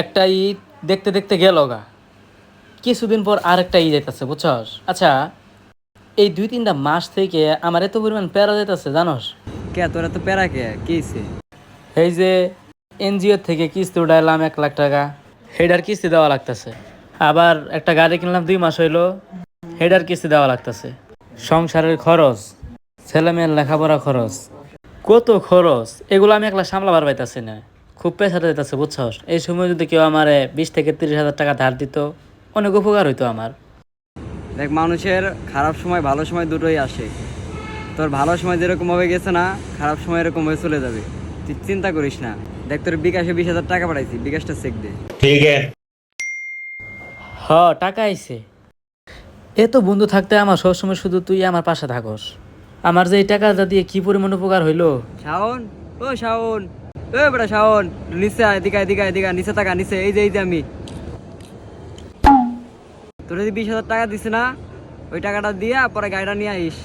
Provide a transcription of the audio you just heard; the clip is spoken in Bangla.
একটা ঈদ দেখতে দেখতে গেল গা, কিছুদিন পর আরেকটা ঈদ আইতাছে বুঝছস। আচ্ছা, এই 2-3টা মাস থেকে আমার এত পরিমাণ প্যারা যাইতাছে জানোস। কে তোরা তো প্যারা কে কিছে? এই যে এনজিও থেকে কিস্তি উঠাইলাম 1 লাখ টাকা, হেডার কিস্তি দেওয়া লাগতেছে। আবার একটা গাড়ি কিনলাম 2 মাস হইলো, হেডার কিস্তি দেওয়া লাগতেছে। সংসারের খরচ, ছেলে মেয়ের লেখাপড়া খরচ, কত খরচ, এগুলো আমি একলা সামলাবার পাইতাছি না। খুব পেশা যাইতাছে বুঝছস। এই সময় যদি কেউ আমার 20 থেকে 30 হাজার টাকা ধার দিত, অনেক উপকার হইতো আমার। দেখ, মানুষের খারাপ সময় ভালো সময় দুটোই আসে। তোর ভালো সময় যেরকম ভাবে গেছে না, খারাপ সময় এরকম হয়ে চলে যাবে। তুই চিন্তা করিস না। দেখ, তোর বিকাশে 20,000 টাকা পাঠাইছি, বিকাশটা চেক দে। হ, টাকা আইছে। এত বন্ধু থাকতে আমার সবসময় শুধু তুই আমার পাশে থাকস। আমার যে এই টাকাটা দিয়ে কি পরিমাণ উপকার হইলো। শাওন, ও শাওন, ও বেটা শাওন, নিচে আয়, এদিকে আয়, এদিকে আয়, এদিকে আয়, নিচে টাকা নিচে, এই যে আমি তোর যদি 20,000 টাকা দিছে না, ওই টাকাটা দিয়া পরে গাড়িটা নিয়ে আইস।